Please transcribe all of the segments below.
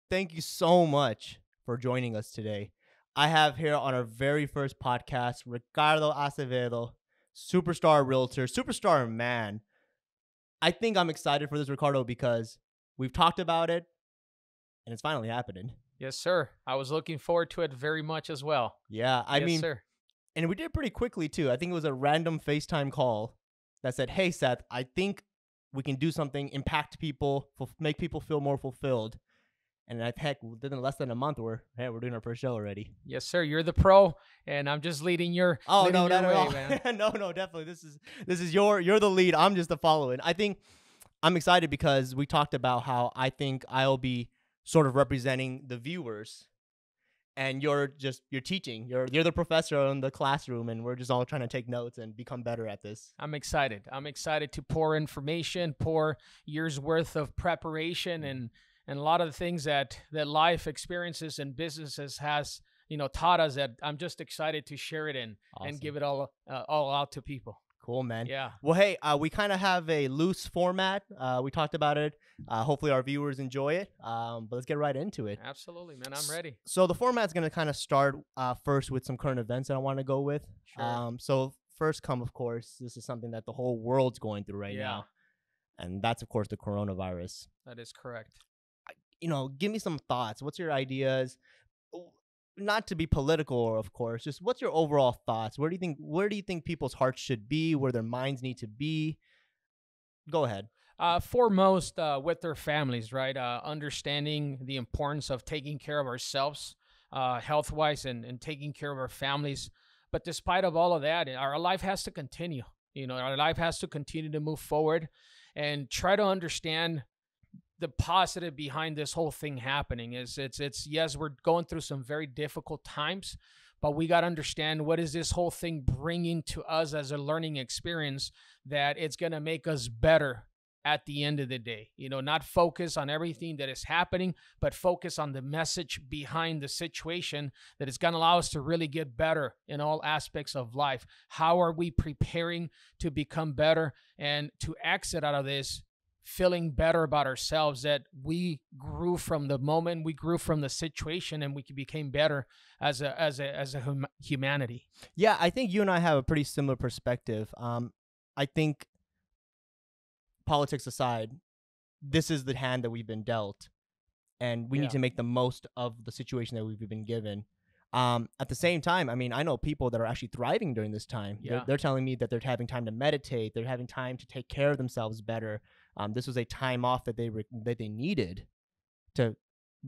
thank you so much for joining us today. I have here on our very first podcast, Ricardo Acevedo, superstar realtor, superstar man. I think I'm excited for this, Ricardo, because we've talked about it and it's finally happening. Yes, sir. I was looking forward to it very much as well. Yeah, Yes, sir. and we did it pretty quickly too. I think it was a random FaceTime call that said, "Hey, Seth, I think we can do something, impact people, make people feel more fulfilled." And within less than a month, we're doing our first show already. Yes, sir. You're the pro, and I'm just leading your Oh leading no, your not at way, all. man. No, definitely. This is you're the lead. I'm just the following. I think I'm excited because we talked about how I think I'll be sort of representing the viewers, and you're teaching. You're the professor in the classroom, and we're just all trying to take notes and become better at this. I'm excited. I'm excited to pour information, pour years worth of preparation, and a lot of the things that life experiences and businesses has taught us. That I'm just excited to share it and Awesome. give it all out to people. Cool, man. Yeah. Well, hey, we kind of have a loose format. We talked about it. Hopefully our viewers enjoy it. But let's get right into it. Absolutely, man. I'm ready. So the format's going to kind of start first with some current events that I want to go with. Sure. So first come, of course, this is something that the whole world's going through right now. And that's, of course, the coronavirus. That is correct. Give me some thoughts. What's your ideas? Not to be political, of course. Just what's your overall thoughts? Where do you think people's hearts should be? Where their minds need to be? Go ahead. Foremost, with their families, right? Understanding the importance of taking care of ourselves, health-wise, and taking care of our families. But despite of all of that, our life has to continue. Our life has to continue to move forward, and try to understand the positive behind this whole thing happening. It's yes, we're going through some very difficult times, but we got to understand, what is this whole thing bringing to us as a learning experience that it's going to make us better at the end of the day. Not focus on everything that is happening, but focus on the message behind the situation that is going to allow us to really get better in all aspects of life. How are we preparing to become better and to exit out of this feeling better about ourselves, that we grew from the moment, we grew from the situation, and we became better as a humanity. Yeah, I think you and I have a pretty similar perspective. I think, politics aside, this is the hand that we've been dealt, and we need to make the most of the situation that we've been given. At the same time, I mean, I know people that are actually thriving during this time. Yeah. They're telling me that they're having time to meditate. They're having time to take care of themselves better. This was a time off that they needed to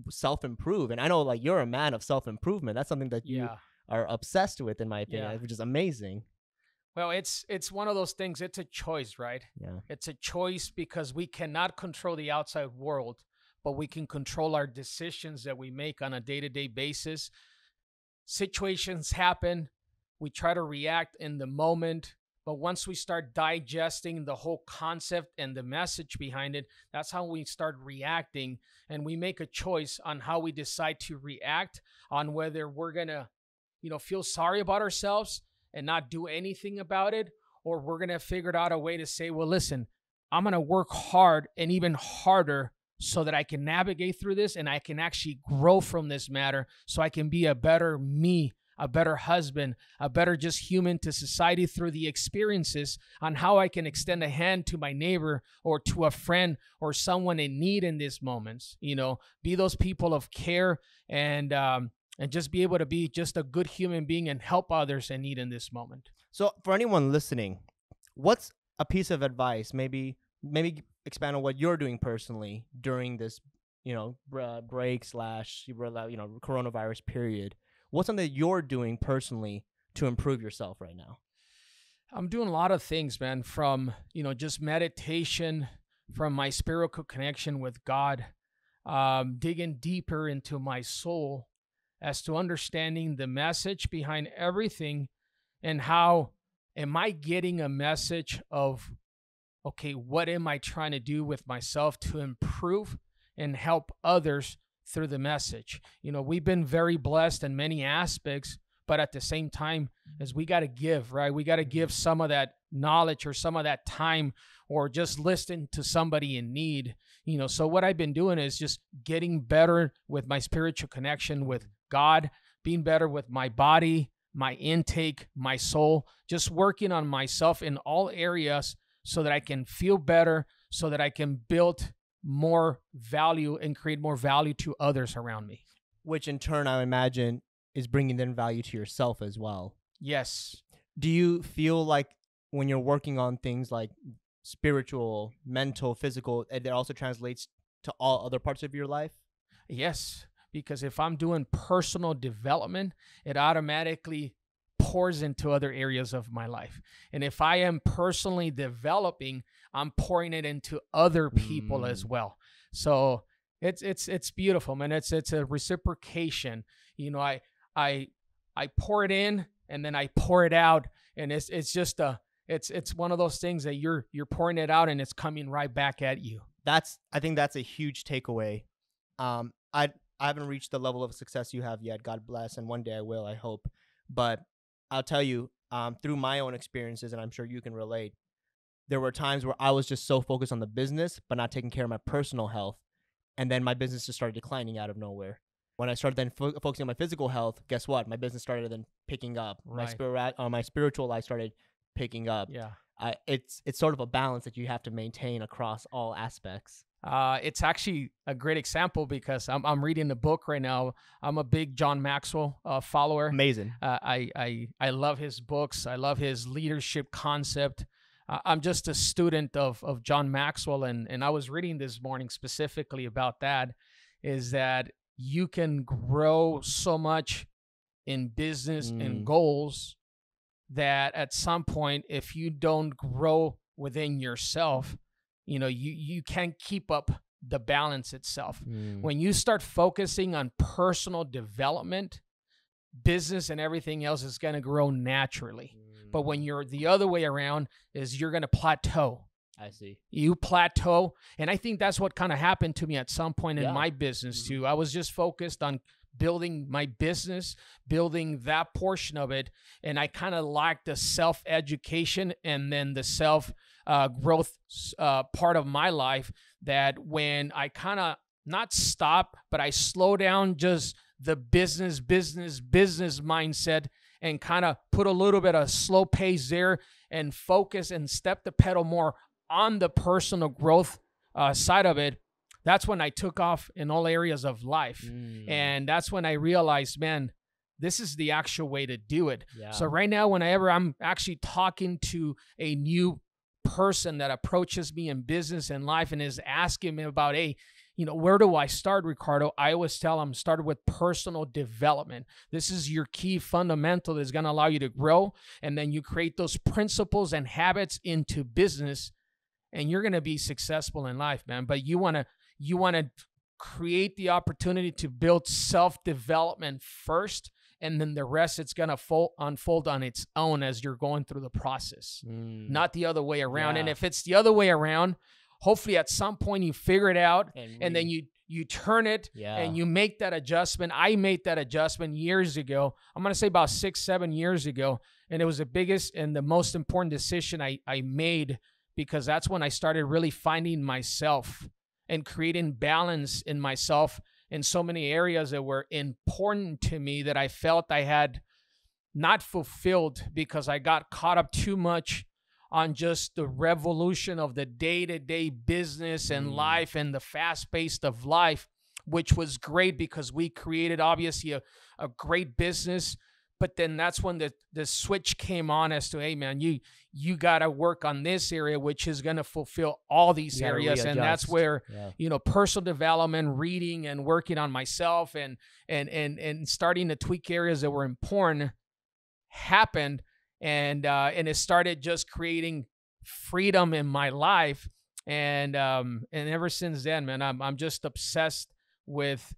self-improve. And I know, like, you're a man of self-improvement. That's something that you are obsessed with, in my opinion, which is amazing. Well, it's one of those things. It's a choice, right? Yeah. It's a choice because we cannot control the outside world, but we can control our decisions that we make on a day-to-day basis. Situations happen. We try to react in the moment. But once we start digesting the whole concept and the message behind it, that's how we start reacting. And we make a choice on how we decide to react, on whether we're going to, feel sorry about ourselves and not do anything about it, or we're going to figure out a way to say, well, listen, I'm going to work hard and even harder so that I can navigate through this and I can actually grow from this matter, so I can be a better me, a better husband, a better just human to society through the experiences, on how I can extend a hand to my neighbor or to a friend or someone in need in these moments. Be those people of care and just be able to be just a good human being and help others in need in this moment. So for anyone listening, what's a piece of advice, maybe expand on what you're doing personally during this, break / coronavirus period? What's something that you're doing personally to improve yourself right now? I'm doing a lot of things, man, from, just meditation, from my spiritual connection with God, digging deeper into my soul as to understanding the message behind everything, and how am I getting a message of, okay, what am I trying to do with myself to improve and help others through the message? We've been very blessed in many aspects, But at the same time, is we got to give, right? We got to give some of that knowledge or some of that time, or just listen to somebody in need. So what I've been doing is just getting better with my spiritual connection with God, being better with my body, my intake, my soul, just working on myself in all areas so that I can feel better, so that I can build more value and create more value to others around me. Which in turn, I imagine, is bringing in value to yourself as well. Yes. Do you feel like when you're working on things like spiritual, mental, physical, it also translates to all other parts of your life? Yes, because if I'm doing personal development, it automatically pours into other areas of my life. And if I am personally developing, I'm pouring it into other people as well. So it's beautiful, man. It's a reciprocation. I pour it in and then I pour it out, and it's just it's one of those things that you're pouring it out and it's coming right back at you. I think that's a huge takeaway. I haven't reached the level of success you have yet, God bless, and one day I will, I hope. But I'll tell you, through my own experiences, and I'm sure you can relate, there were times where I was just so focused on the business, but not taking care of my personal health. And then my business just started declining out of nowhere. When I started then focusing on my physical health, guess what? My business started then picking up. Right. My spiritual life started picking up. Yeah. It's sort of a balance that you have to maintain across all aspects. It's actually a great example because I'm reading the book right now. I'm a big John Maxwell follower. Amazing. I love his books. I love his leadership concept. I'm just a student of John Maxwell, and I was reading this morning specifically about that, is that you can grow so much in business and goals that at some point, if you don't grow within yourself, you can't keep up the balance itself. When you start focusing on personal development, business and everything else is going to grow naturally. But when you're the other way around, is you're going to plateau. I see. You plateau. And I think that's what kind of happened to me at some point in my business too. I was just focused on building my business, building that portion of it. And I kind of lacked the self-education and then the self-growth part of my life, that when I kind of not stop, but I slow down just the business mindset and kind of put a little bit of slow pace there and focus and step the pedal more on the personal growth side of it. That's when I took off in all areas of life. And that's when I realized, man, this is the actual way to do it. Yeah. So right now, whenever I'm actually talking to a new person that approaches me in business and life and is asking me about, hey, where do I start, Ricardo? I always tell them, start with personal development. This is your key fundamental that's going to allow you to grow. And then you create those principles and habits into business, and you're going to be successful in life, man. But you want to create the opportunity to build self-development first, and then the rest, it's going to unfold on its own as you're going through the process, not the other way around. And if it's the other way around, hopefully at some point you figure it out and then you turn it and you make that adjustment. I made that adjustment years ago. I'm going to say about 6-7 years ago. And it was the biggest and the most important decision I made, because that's when I started really finding myself and creating balance in myself in so many areas that were important to me that I felt I had not fulfilled because I got caught up too much on just the revolution of the day-to-day business and life and the fast-paced of life, which was great because we created obviously a great business. But then that's when the switch came on as to, hey, man, you got to work on this area, which is going to fulfill all these areas. Readjust. And that's where, personal development, reading and working on myself and starting to tweak areas that were important happened. And it started just creating freedom in my life. And ever since then, man, I'm just obsessed with,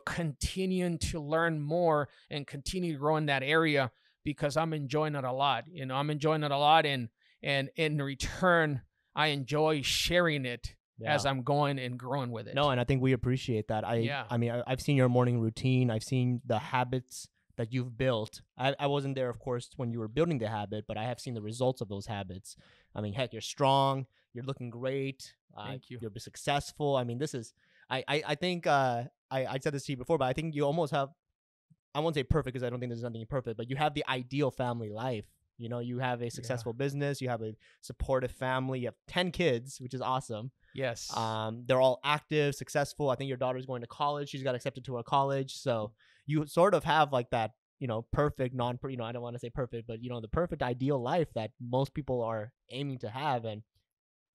continuing to learn more and continue to grow in that area, because I'm enjoying it a lot. I'm enjoying it a lot. And in return, I enjoy sharing it as I'm going and growing with it. No, and I think we appreciate that. I mean, I've seen your morning routine. I've seen the habits that you've built. I wasn't there, of course, when you were building the habit, but I have seen the results of those habits. I mean, heck, you're strong. You're looking great. Thank you. You're successful. I mean, this is, I think, I said this to you before, but I think you almost have, I won't say perfect because I don't think there's nothing perfect, but you have the ideal family life. You know, you have a successful business, you have a supportive family, you have 10 kids, which is awesome. Yes. They're all active, successful. I think your daughter's going to college. She's got accepted to a college. So you sort of have like that, you know, perfect, I don't want to say perfect, but, you know, the perfect ideal life that most people are aiming to have. And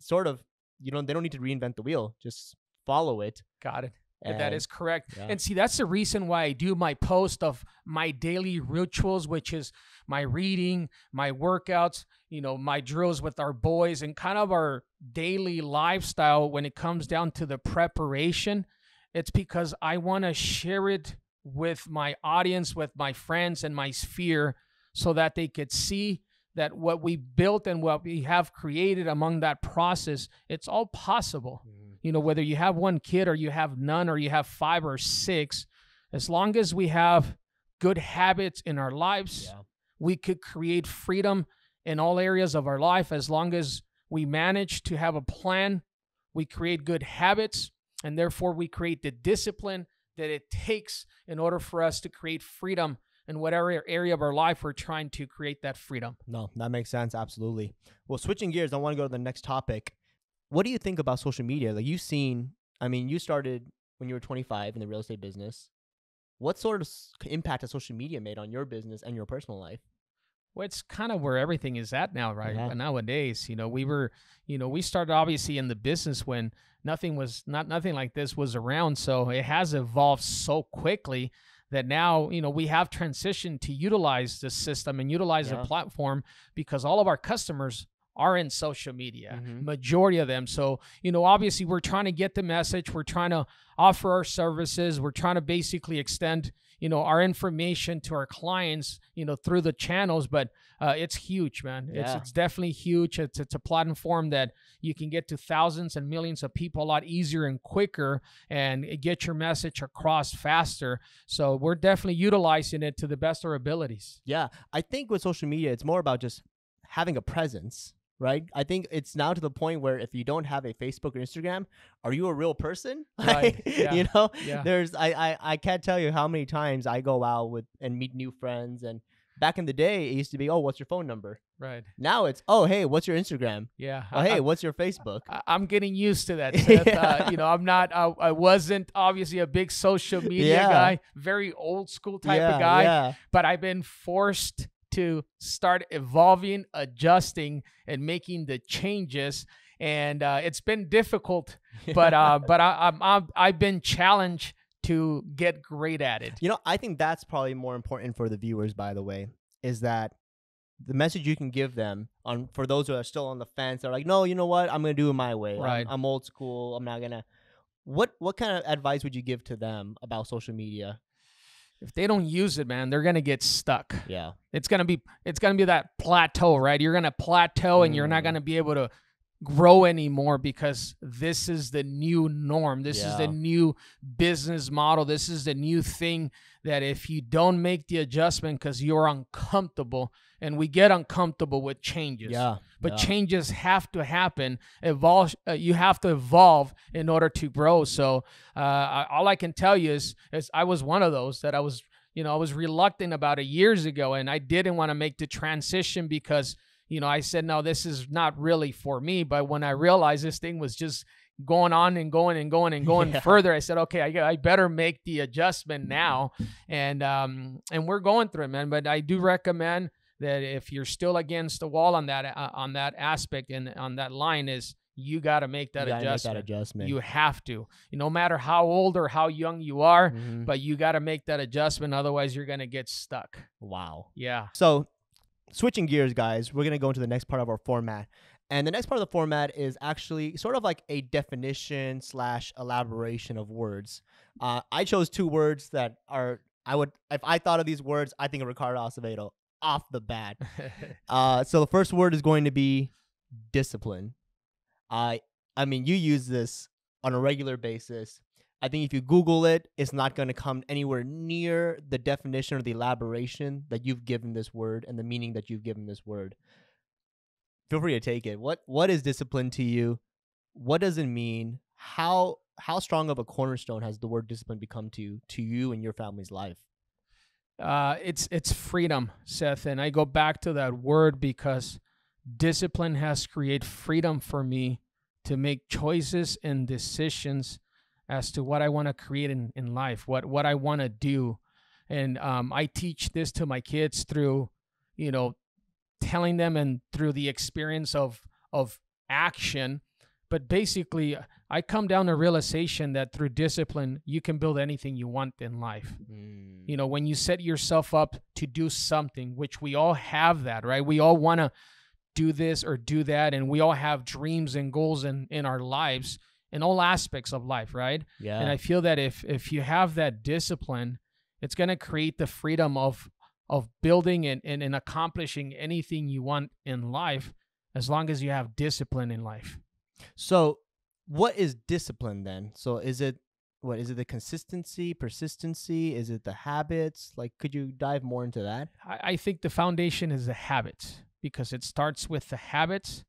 sort of, they don't need to reinvent the wheel. Just follow it. Got it. And that is correct. yeah. And see, that's the reason why I do my post of my daily rituals, which is my reading, my workouts, my drills with our boys, and kind of our daily lifestyle when it comes down to the preparation. It's because I want to share it with my audience, with my friends and my sphere, so that they could see that what we built and what we have created among that process, it's all possible. Whether you have one kid or you have none or you have 5 or 6, as long as we have good habits in our lives, we could create freedom in all areas of our life. As long as we manage to have a plan, we create good habits, and therefore we create the discipline that it takes in order for us to create freedom in whatever area of our life we're trying to create that freedom. No, that makes sense. Absolutely. Well, switching gears, I want to go to the next topic. What do you think about social media? Like you started when you were 25 in the real estate business. What sort of impact has social media made on your business and your personal life? Well, it's kind of where everything is at now, right? Yeah. Nowadays, we started obviously in the business when nothing like this was around. So it has evolved so quickly that now, we have transitioned to utilize the system and utilize the platform, because all of our customers are in social media, majority of them. So, obviously we're trying to get the message. We're trying to offer our services. We're trying to basically extend, our information to our clients, through the channels. But it's huge, man. Yeah. It's definitely huge. It's a platform that you can get to thousands and millions of people a lot easier and quicker, and get your message across faster. So we're definitely utilizing it to the best of our abilities. Yeah. I think with social media, it's more about just having a presence. Right. I think it's now to the point where if you don't have a Facebook or Instagram, are you a real person? Right. Yeah. There's I can't tell you how many times I go out and meet new friends. And back in the day, it used to be, oh, what's your phone number? Right. Now it's, oh, hey, what's your Instagram? Yeah. Oh, hey, what's your Facebook? I'm getting used to that, Seth. I wasn't obviously a big social media guy, very old school type of guy, but I've been forced to start evolving, adjusting, and making the changes. And it's been difficult, but I've been challenged to get great at it. I think that's probably more important for the viewers, by the way, is that the message you can give them for those who are still on the fence. They're like, no, you know what? I'm going to do it my way. Right. I'm old school. I'm not going to. What kind of advice would you give to them about social media? If they don't use it, man, they're gonna get stuck. Yeah, it's gonna be that plateau, right? You're gonna plateau, and you're not gonna be able to grow anymore, because this is the new norm. This is the new business model. This is the new thing that if you don't make the adjustment because you're uncomfortable, and we get uncomfortable with changes. But changes have to happen. You have to evolve in order to grow. So all I can tell you is I was one of those that I was reluctant about years ago, and I didn't want to make the transition because I said, no, this is not really for me. But when I realized this thing was just going on and going and going and going further, I said, okay, I better make the adjustment now. And we're going through it, man. But I do recommend that if you're still against the wall on that aspect and on that line, is you got to make that adjustment. You have to, no matter how old or how young you are, but you got to make that adjustment. Otherwise, you're going to get stuck. Wow. Yeah. So switching gears, guys, we're going to go into the next part of our format. And the next part of the format is actually sort of like a definition / elaboration of words. I chose 2 words that if I thought of these words, I think of Ricardo Acevedo off the bat. So the first word is going to be discipline. I mean, you use this on a regular basis. I think if you Google it, it's not going to come anywhere near the definition or the elaboration that you've given this word and the meaning that you've given this word. Feel free to take it. What is discipline to you? What does it mean? How strong of a cornerstone has the word discipline become to you and your family's life? It's freedom, Seth, and I go back to that word because discipline has created freedom for me to make choices and decisions as to what I want to create in life, what I want to do. And I teach this to my kids through, telling them and through the experience of action. But basically, I come down to realization that through discipline, you can build anything you want in life. When you set yourself up to do something, which we all have that, right? We all want to do this or do that, and we all have dreams and goals in our lives, in all aspects of life, right? Yeah. And I feel that if you have that discipline, it's going to create the freedom of building and accomplishing anything you want in life, as long as you have discipline in life. So what is discipline then? So is it the consistency, persistency? Is it the habits? Like, could you dive more into that? I think the foundation is the habits, because it starts with the habits,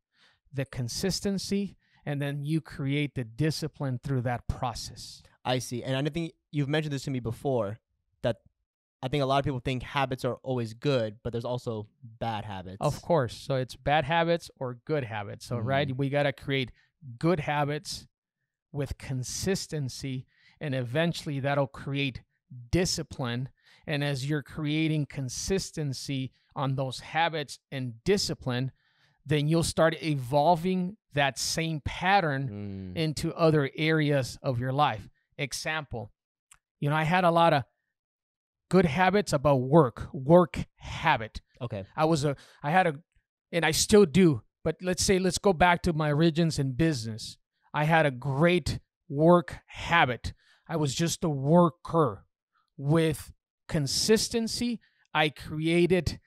the consistency, and then you create the discipline through that process. I see. And I think you've mentioned this to me before, that I think a lot of people think habits are always good, but there's also bad habits. Of course. So it's bad habits or good habits. So, right, we got to create good habits with consistency, and eventually that'll create discipline. And as you're creating consistency on those habits and discipline, then you'll start evolving that same pattern into other areas of your life. Example, I had a lot of good habits about work habit. Okay. And I still do, but let's go back to my origins in business. I had a great work habit. I was just a worker. With consistency, I created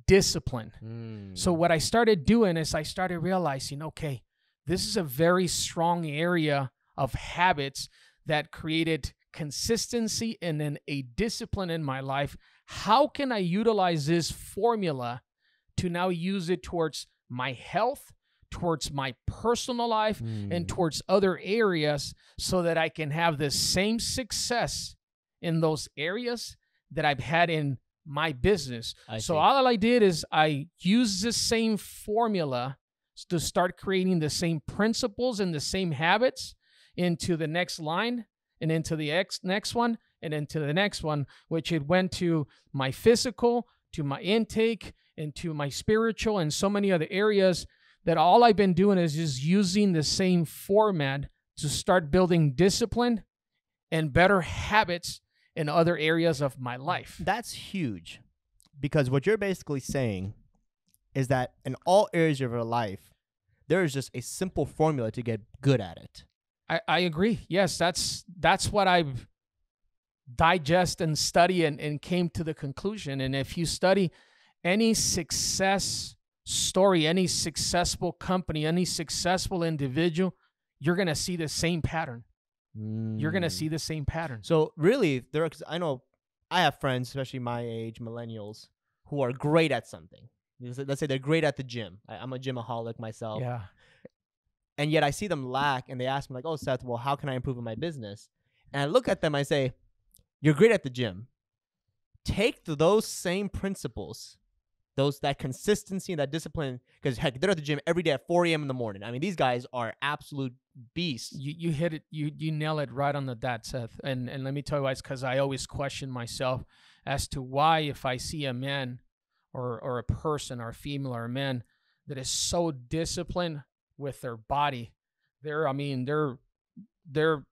discipline. So what I started doing is I started realizing, okay, this is a very strong area of habits that created consistency and then a discipline in my life. How can I utilize this formula to now use it towards my health, towards my personal life, and towards other areas, so that I can have the same success in those areas that I've had in my business? So all I did is I used the same formula to start creating the same principles and the same habits into the next line, and into the next one, and into the next one, which it went to my physical, to my intake, and to my spiritual, and so many other areas, that all I've been doing is just using the same format to start building discipline and better habits in other areas of my life. That's huge, because what you're basically saying is that in all areas of your life, there is just a simple formula to get good at it. I agree. Yes, that's what I've digested and studied and came to the conclusion. And if you study any success story, any successful company, any successful individual, you're going to see the same pattern. You're going to see the same pattern. So really, I know I have friends, especially my age, millennials, who are great at something. Let's say they're great at the gym. I'm a gymaholic myself. Yeah. And yet I see them lack, and they ask me like, oh, Seth, well, how can I improve in my business? And I look at them, I say, you're great at the gym. Take those same principles, that consistency and that discipline, because heck, they're at the gym every day at 4 a.m. in the morning. I mean, these guys are absolute beasts. You hit it, you nail it right on the dot, Seth. And let me tell you why. It's because I always question myself as to why, if I see a man or a person or a female or a man that is so disciplined with their body, they're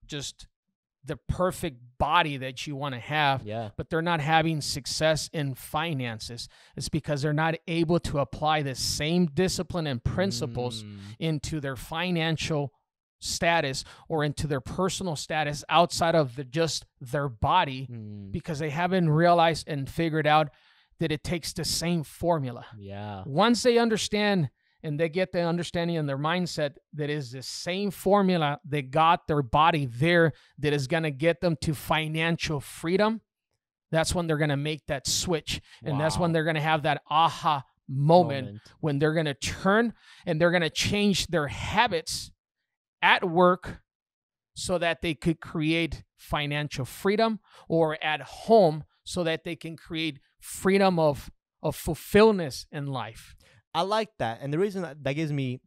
just the perfect body that you want to have, but they're not having success in finances. It's because they're not able to apply the same discipline and principles into their financial status or into their personal status outside of just their body, because they haven't realized and figured out that it takes the same formula. Yeah. Once they understand and they get the understanding and their mindset that is the same formula that got their body there, that is going to get them to financial freedom, that's when they're going to make that switch. And that's when they're going to have that aha moment when they're going to turn and they're going to change their habits at work so that they could create financial freedom, or at home so that they can create freedom of fulfillment in life. I like that. And the reason that gives me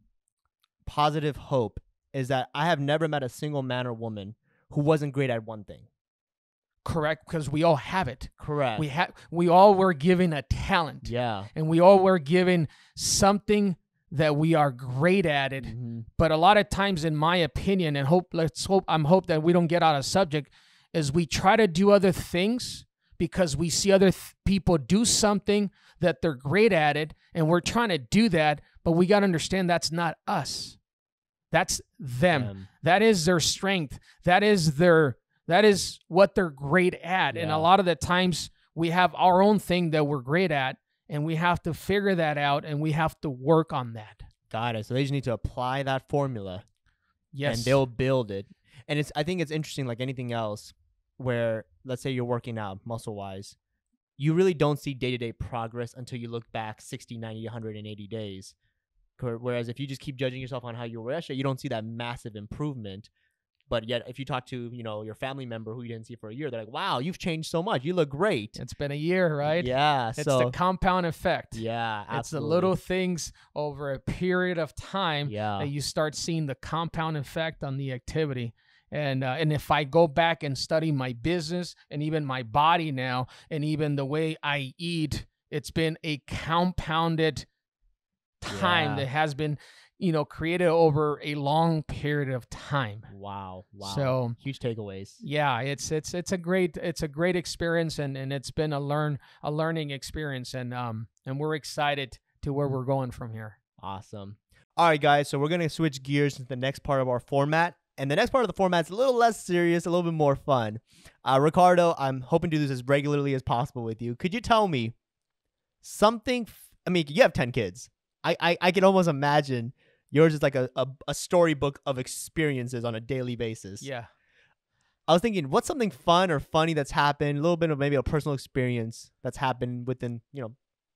positive hope is that I have never met a single man or woman who wasn't great at one thing. Correct, because we all have it. Correct. We all were given a talent. Yeah. And we all were given something that we are great at it. Mm-hmm. But a lot of times, in my opinion, and hope that we don't get out of subject, is we try to do other things because we see other people do something that they're great at it, and we're trying to do that, but we got to understand that's not us. That's them. That is their strength. That is what they're great at. Yeah. And a lot of the times we have our own thing that we're great at, and we have to figure that out, and we have to work on that. Got it. So they just need to apply that formula. Yes. And they'll build it. And I think it's interesting, like anything else, where let's say you're working out muscle-wise, you really don't see day-to-day progress until you look back 60, 90, 180 days. Whereas if you just keep judging yourself on how you were yesterday, you don't see that massive improvement. But yet, if you talk to, your family member who you didn't see for a year, they're like, wow, you've changed so much. You look great. It's been a year, right? Yeah. It's the compound effect. Yeah, absolutely. It's the little things over a period of time that you start seeing the compound effect on the activity. And if I go back and study my business and even my body now, and even the way I eat, it's been a compounded time that has been created over a long period of time. Wow. So huge takeaways. Yeah, it's a great experience, and it's been a learning experience, and we're excited to where we're going from here. Awesome. All right, guys. So we're gonna switch gears to the next part of our format, and the next part of the format is a little less serious, a little bit more fun. Ricardo, I'm hoping to do this as regularly as possible with you. Could you tell me something? I mean, you have 10 kids. I can almost imagine yours is like a storybook of experiences on a daily basis. Yeah. I was thinking, what's something fun or funny that's happened, a little bit of maybe a personal experience that's happened within,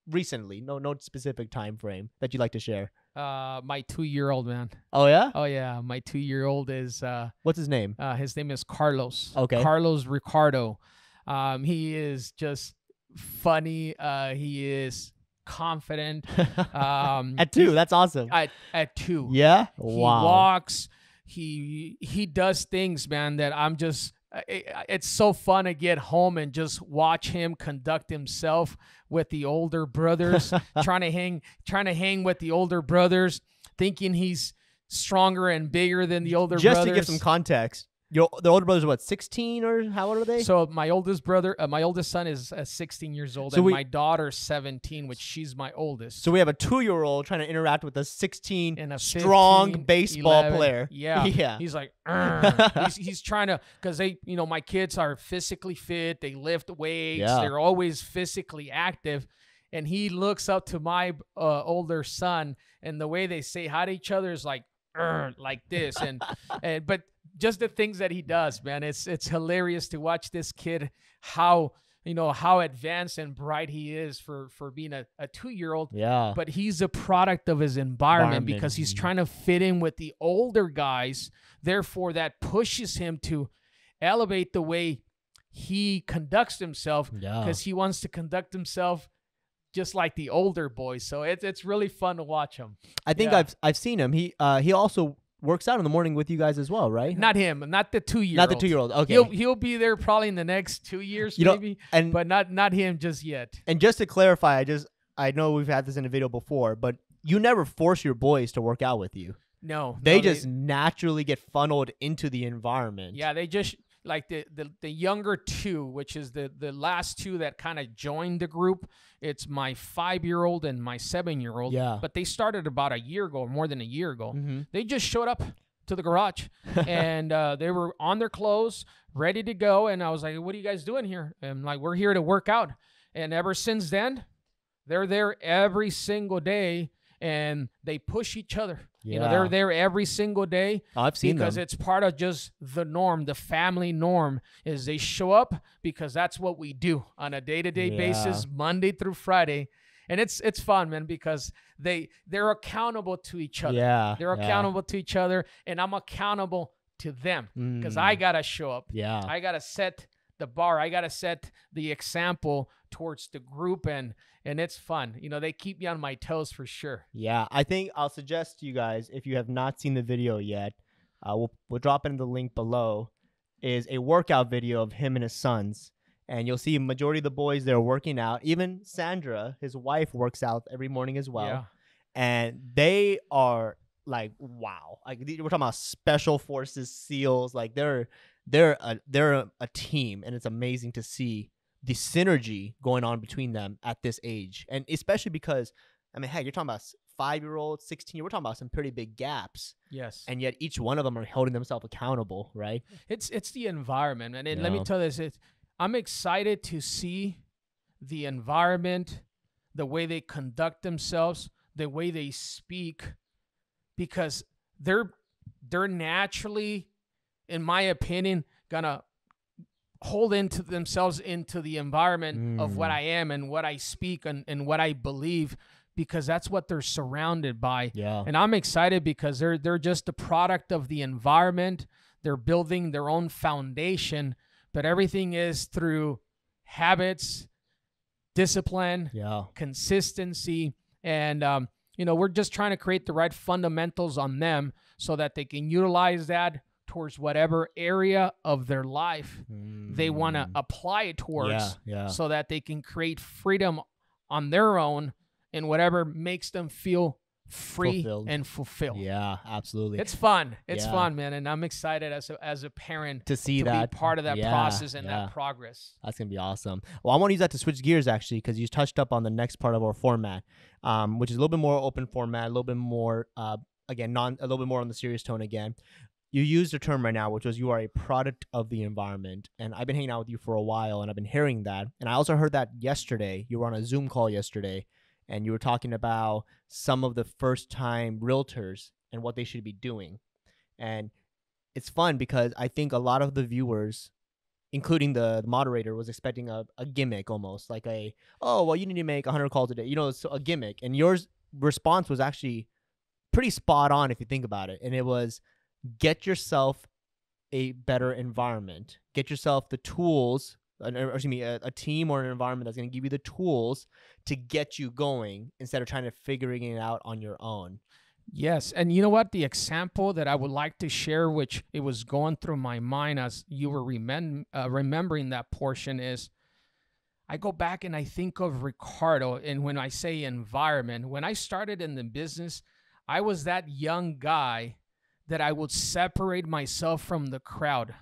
recently, no specific time frame that you'd like to share? My 2-year-old, man. Oh, yeah? Oh, yeah. My 2-year-old is... what's his name? His name is Carlos. Okay. Carlos Ricardo. He is just funny. He is confident. At 2, that's awesome. At 2. Yeah? He Wow. walks. He does things, man, that I'm just... It's so fun to get home and just watch him conduct himself with the older brothers, trying to hang with the older brothers, thinking he's stronger and bigger than the older brothers. Just to give some context, the older brothers are what, 16 or how old are they? So my oldest son is 16 years old, and my daughter's 17, which she's my oldest. So we have a 2-year-old trying to interact with a 16 and a strong 15, baseball 11. player. Yeah. He's like, he's trying to, because my kids are physically fit. They lift weights. Yeah. They're always physically active. And he looks up to my older son, and the way they say hi to each other is like this. But just the things that he does, man, it's hilarious to watch this kid, how advanced and bright he is for being a 2-year-old. Yeah. But he's a product of his environment because he's trying to fit in with the older guys. Therefore, that pushes him to elevate the way he conducts himself, because he wants to conduct himself just like the older boys. So it's really fun to watch him. I think I've seen him. He also works out in the morning with you guys as well, right? Not him, not the 2-year-old. Not the 2-year-old. Okay. He'll be there probably in the next 2 years, maybe, but not him just yet. And just to clarify, I know we've had this in a video before, but you never force your boys to work out with you. No. They just naturally get funneled into the environment. Yeah, they just like the younger 2, which is the last 2 that kind of joined the group. It's my 5-year-old and my 7-year-old. Yeah. But they started about a year ago, or more than a year ago. Mm-hmm. They just showed up to the garage and they were on their clothes, ready to go. And I was like, what are you guys doing here? And like, we're here to work out. And ever since then, they're there every single day. and they push each other. Yeah. You know, they're there every single day. Oh, I've seen because them. it's part of just the norm, the family norm, is they show up because that's what we do on a day-to-day basis, Monday through Friday. And it's fun, man, because they're accountable to each other. Yeah. They're accountable to each other, and I'm accountable to them because I got to show up. Yeah. I got to set the bar. I got to set the example towards the group, and it's fun. You know, they keep me on my toes for sure. Yeah, I think I'll suggest to you guys, if you have not seen the video yet, we'll drop in the link below, is a workout video of him and his sons. And you'll see a majority of the boys there working out. Even Sandra, his wife, works out every morning as well. Yeah. And they are like, wow. Like, we're talking about special forces, SEALs. Like, they're a team, and it's amazing to see the synergy going on between them at this age. And especially because, I mean, heck, you're talking about 5-year-olds, 16, we're talking about some pretty big gaps. Yes. And yet each one of them are holding themselves accountable, right? It's the environment, man. And let me tell you this, I'm excited to see the environment, the way they conduct themselves, the way they speak, because they're naturally, in my opinion, gonna hold into themselves into the environment of what I am and what I speak and what I believe, because that's what they're surrounded by. Yeah. And I'm excited because they're just a product of the environment. They're building their own foundation, but everything is through habits, discipline, consistency, and we're just trying to create the right fundamentals on them so that they can utilize that towards whatever area of their life they want to apply it towards, so that they can create freedom on their own in whatever makes them feel free and fulfilled. Yeah, absolutely. It's fun. It's fun, man. And I'm excited as a parent to see to that, be part of that process and that progress. That's going to be awesome. Well, I want to use that to switch gears, actually, because you touched up on the next part of our format, which is a little bit more open format, a little bit more, a little bit more on the serious tone again. You used a term right now, which was you are a product of the environment. And I've been hanging out with you for a while, and I've been hearing that. And I also heard that yesterday. You were on a Zoom call yesterday, and you were talking about some of the first-time realtors and what they should be doing. And it's fun because I think a lot of the viewers, including the moderator, was expecting a gimmick almost, like you need to make 100 calls a day. So a gimmick. And your response was actually pretty spot on if you think about it. And it was, get yourself a better environment. Get yourself the tools, a team or an environment that's going to give you the tools to get you going instead of trying to figuring it out on your own. Yes. And you know what? The example that I would like to share, which it was going through my mind as you were remembering that portion, is I go back and I think of Ricardo. And when I say environment, when I started in the business, I was that young guy that I would separate myself from the crowd.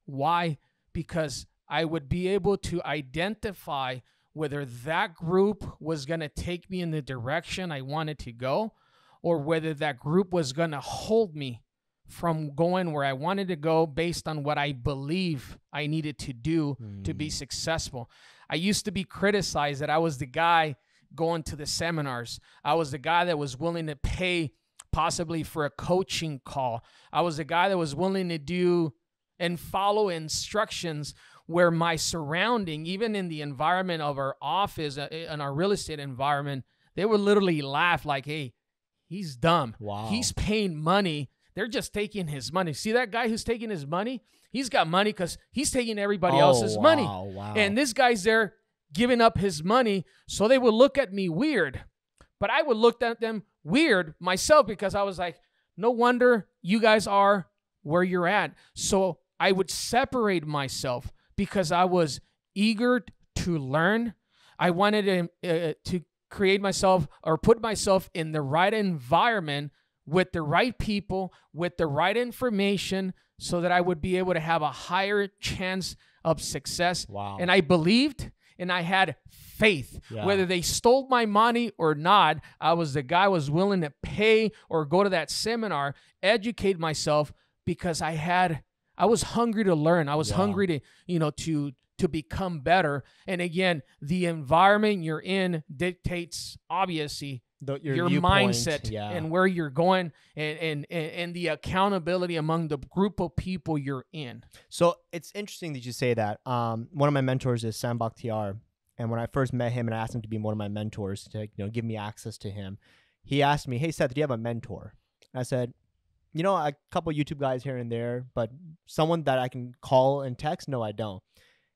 Why? Because I would be able to identify whether that group was going to take me in the direction I wanted to go, or whether that group was going to hold me from going where I wanted to go based on what I believe I needed to do to be successful. I used to be criticized that I was the guy going to the seminars. I was the guy that was willing to pay possibly for a coaching call. I was the guy that was willing to do and follow instructions where my surrounding, even in the environment of our office, in our real estate environment, they would literally laugh like, hey, he's dumb. Wow. He's paying money. They're just taking his money. See that guy who's taking his money? He's got money because he's taking everybody else's money. Wow. And this guy's there giving up his money, so they would look at me weird. But I would look at them weird myself because I was like, no wonder you guys are where you're at. So I would separate myself because I was eager to learn. I wanted to create myself or put myself in the right environment with the right people, with the right information, so that I would be able to have a higher chance of success. Wow. And I believed and I had faith. Yeah. Whether Whether they stole my money or not, I was the guy who was willing to pay or go to that seminar, educate myself, because I was hungry to learn. I was hungry to become better. And again, the environment you're in dictates, obviously, your mindset and where you're going and the accountability among the group of people you're in. So it's interesting that you say that. One of my mentors is Sam Bakhtiar. And when I first met him and I asked him to be one of my mentors to give me access to him, he asked me, "Hey, Seth, do you have a mentor?" And I said, a couple YouTube guys here and there, but someone that I can call and text? No, I don't.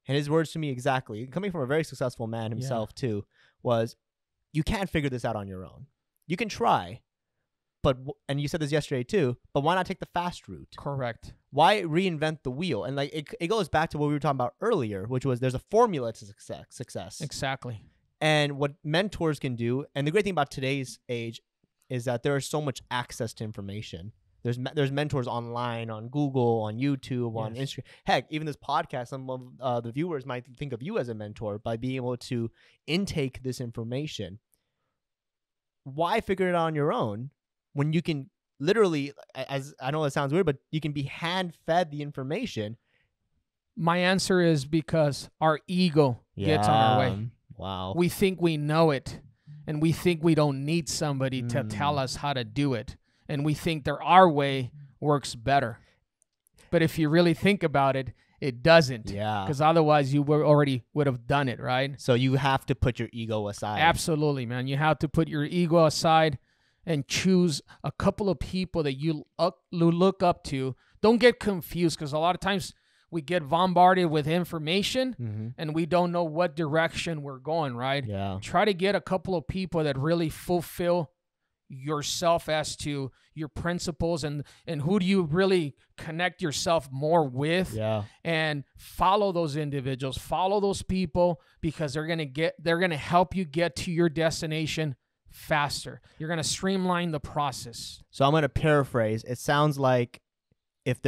And his words to me exactly, coming from a very successful man himself too, was, you can't figure this out on your own. You can try, and you said this yesterday too, but why not take the fast route? Correct. Why reinvent the wheel? And like it goes back to what we were talking about earlier, which was there's a formula to success. Exactly. And what mentors can do, and the great thing about today's age is that there is so much access to information. There's mentors online, on Google, on YouTube, on Instagram. Heck, even this podcast, some of the viewers might think of you as a mentor by being able to intake this information. Why figure it out on your own when you can literally, as I know it sounds weird, but you can be hand-fed the information? My answer is because our ego gets on our way. Wow. We think we know it, and we think we don't need somebody to tell us how to do it. And we think that our way works better. But if you really think about it, it doesn't. Yeah. Because otherwise you already would have done it, right? So you have to put your ego aside. Absolutely, man. You have to put your ego aside and choose a couple of people that you look up to. Don't get confused, because a lot of times we get bombarded with information and we don't know what direction we're going, right? Yeah. Try to get a couple of people that really fulfill yourself as to your principles and who do you really connect yourself more with, and follow those individuals, follow those people, because they're going to help you get to your destination faster. You're going to streamline the process. So I'm going to paraphrase. It sounds like if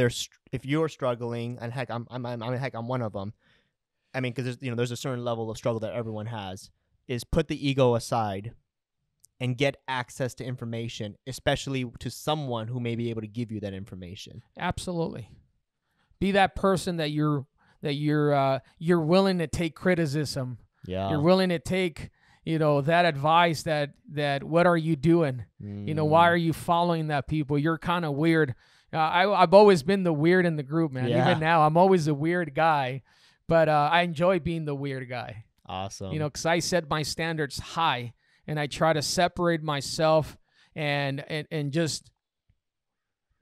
you're struggling, and heck, I'm one of them. I mean, because there's a certain level of struggle that everyone has, is put the ego aside and get access to information, especially to someone who may be able to give you that information. Absolutely. Be that person that you're willing to take criticism. Yeah. You're willing to take, that advice that what are you doing? Why are you following that people? You're kind of weird. I've always been the weird in the group, man. Yeah. Even now, I'm always a weird guy, but I enjoy being the weird guy. Awesome. Because I set my standards high. And I try to separate myself and just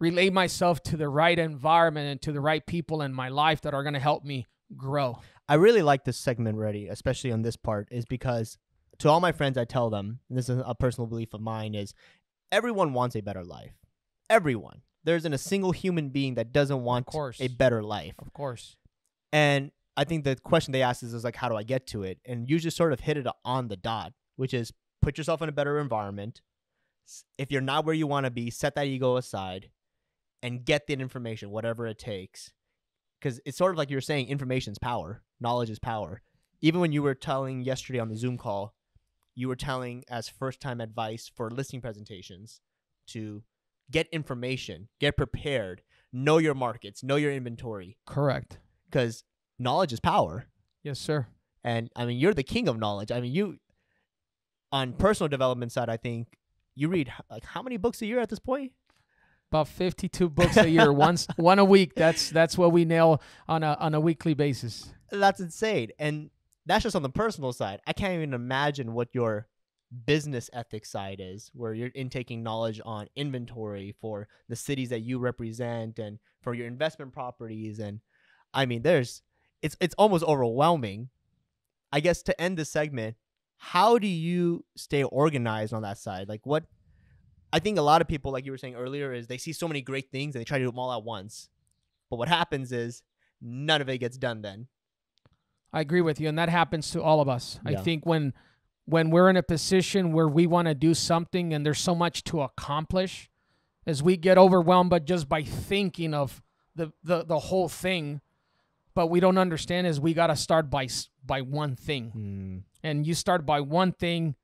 relate myself to the right environment and to the right people in my life that are going to help me grow. I really like this segment already, especially on this part, is because to all my friends, I tell them, and this is a personal belief of mine, is everyone wants a better life. Everyone. There isn't a single human being that doesn't want a better life. Of course. And I think the question they ask is like, how do I get to it? And you just sort of hit it on the dot, which is, put yourself in a better environment. If you're not where you want to be, set that ego aside and get that information, whatever it takes. Because it's sort of like you were saying, information's power. Knowledge is power. Even when you were telling yesterday on the Zoom call, you were telling as first-time advice for listing presentations to get information, get prepared, know your markets, know your inventory. Correct. Because knowledge is power. Yes, sir. And, I mean, you're the king of knowledge. I mean, on personal development side, I think you read like how many books a year at this point? About 52 books a year, one a week. That's what we nail on a weekly basis. That's insane. And that's just on the personal side. I can't even imagine what your business ethics side is, where you're intaking knowledge on inventory for the cities that you represent and for your investment properties. And I mean, it's almost overwhelming. I guess to end this segment, how do you stay organized on that side? Like what I think a lot of people, like you were saying earlier, is they see so many great things and they try to do them all at once. But what happens is none of it gets done then. I agree with you. And that happens to all of us. Yeah. I think when we're in a position where we want to do something and there's so much to accomplish, as we get overwhelmed but just by thinking of the whole thing, but we don't understand is we got to start by one thing. And you start by one thing,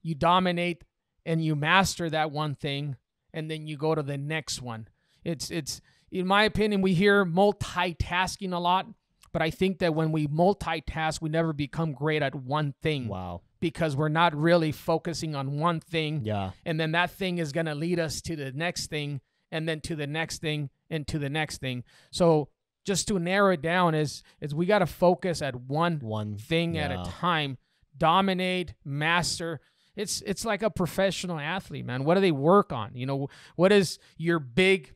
you dominate and you master that one thing, and then you go to the next one. It's in my opinion, we hear multitasking a lot, but I think that when we multitask, we never become great at one thing. Wow. because we're not really focusing on one thing. Yeah. And then that thing is going to lead us to the next thing, and then to the next thing, and to the next thing. So just to narrow it down is we got to focus at one thing at a time, dominate, master. It's like a professional athlete, man. What do they work on? You know, what is your big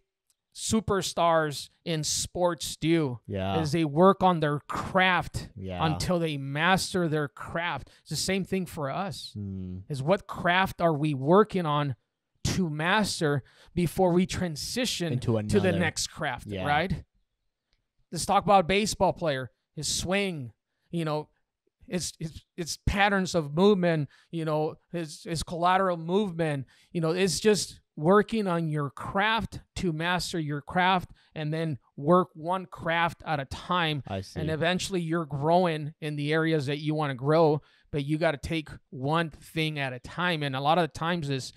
superstars in sports do? Is they work on their craft until they master their craft. It's the same thing for us. Is what craft are we working on to master before we transition to the next craft, right? Let's talk about a baseball player, his swing, you know, it's patterns of movement, you know, his collateral movement, you know, it's just working on your craft to master your craft, and then work one craft at a time. I see. And eventually you're growing in the areas that you want to grow, but you got to take one thing at a time. And a lot of the times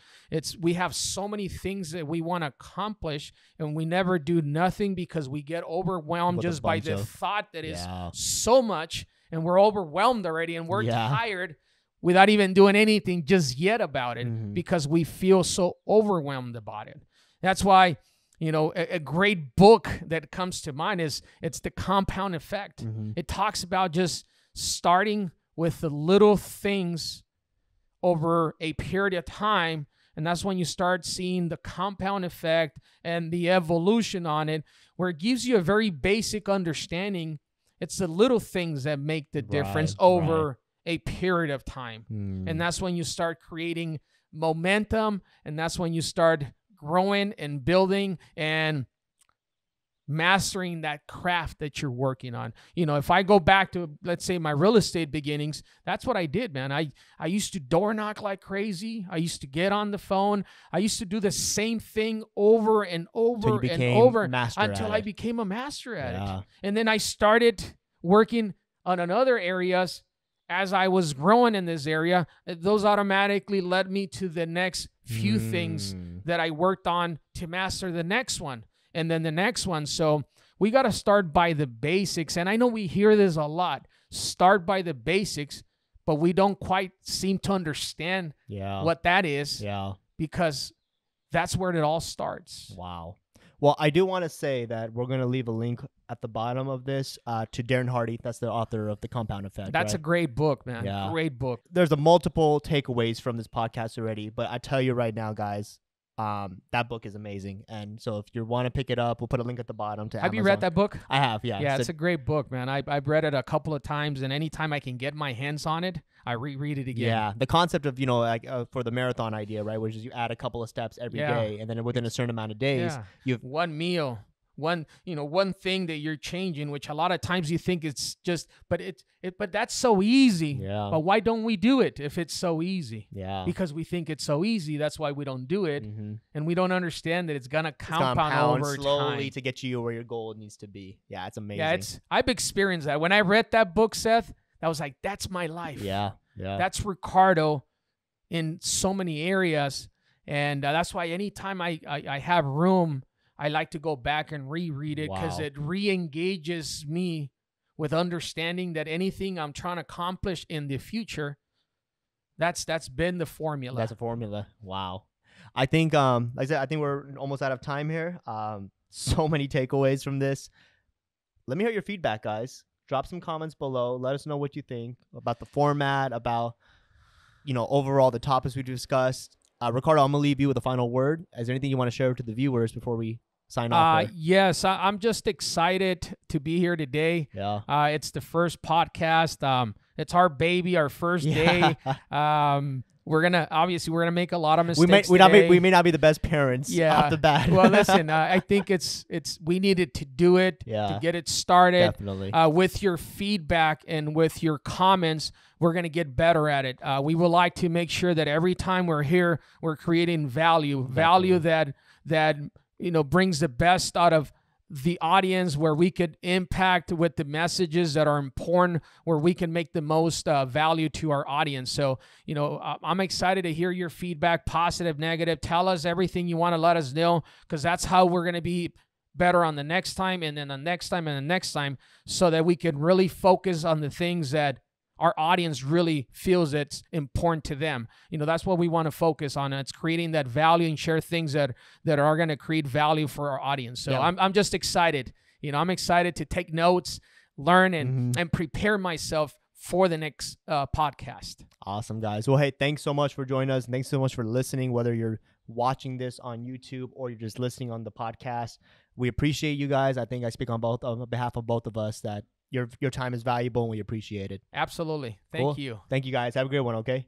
we have so many things that we want to accomplish, and we never do nothing because we get overwhelmed just by the thought that is so much, and we're overwhelmed already, and we're tired without even doing anything just yet about it, because we feel so overwhelmed about it. That's why, you know, a great book that comes to mind it's The Compound Effect. It talks about just starting with the little things over a period of time, and that's when you start seeing the compound effect and the evolution on it, where it gives you a very basic understanding. It's the little things that make the difference over a period of time. And that's when you start creating momentum, and that's when you start growing and building and mastering that craft that you're working on. You know, if I go back to, let's say, my real estate beginnings, that's what I did, man. I used to door knock like crazy. I used to get on the phone. I used to do the same thing over and over and over until I became a master at it. And then I started working on other areas. As I was growing in this area, those automatically led me to the next few things that I worked on to master the next one, and then the next one. So we got to start by the basics. And I know we hear this a lot, start by the basics, but we don't quite seem to understand what that is, because that's where it all starts. Wow. Well, I do want to say that we're going to leave a link at the bottom of this to Darren Hardy. That's the author of The Compound Effect. That's a great book, man. Great book. There's multiple takeaways from this podcast already, but I tell you right now, guys, that book is amazing. And so if you want to pick it up, we'll put a link at the bottom to Amazon. Have you read that book? I have, yeah. Yeah, it's a great book, man. I've read it a couple of times, and anytime I can get my hands on it, I reread it again. Yeah, the concept of, you know, like for the marathon idea, right, which is you add a couple of steps every day, and then within a certain amount of days, you have one meal, one thing that you're changing, which a lot of times you think it's just, but that's so easy. Yeah. But why don't we do it if it's so easy? Yeah. Because we think it's so easy. That's why we don't do it, and we don't understand that it's gonna compound over slowly time to get you where your goal needs to be. Yeah, it's amazing. Yeah, I've experienced that. When I read that book, Seth, I was like, that's my life. Yeah. That's Ricardo in so many areas, and that's why anytime I have room, I like to go back and reread it, because it re-engages me with understanding that anything I'm trying to accomplish in the future, that's been the formula. That's a formula. Wow. I think, like I said, I think we're almost out of time here. So many takeaways from this. Let me hear your feedback, guys. Drop some comments below. Let us know what you think about the format, about, you know, overall the topics we discussed. Ricardo, I'm going to leave you with a final word. Is there anything you want to share to the viewers before we sign off? Yes, I'm just excited to be here today. Yeah. It's the first podcast. It's our baby, our first day. We're gonna make a lot of mistakes. We may not be the best parents off the bat. Well, listen, I think we needed to do it to get it started. Definitely. With your feedback and with your comments, we're gonna get better at it. We would like to make sure that every time we're here, we're creating value that brings the best out of the audience, where we could impact with the messages that are important, where we can make the most value to our audience. So, I'm excited to hear your feedback, positive, negative. Tell us everything you want to let us know, because that's how we're going to be better on the next time, and then the next time, and the next time, so that we can really focus on the things that our audience really feels it's important to them. That's what we want to focus on. It's creating that value and share things that are going to create value for our audience. So I'm just excited. I'm excited to take notes, learn, and prepare myself for the next podcast. Awesome, guys. Well, hey, thanks so much for joining us. Thanks so much for listening, whether you're watching this on YouTube or you're just listening on the podcast. We appreciate you guys. I think I speak on behalf of both of us that your time is valuable and we appreciate it. Absolutely. Thank you. Thank you, guys. Have a great one, okay?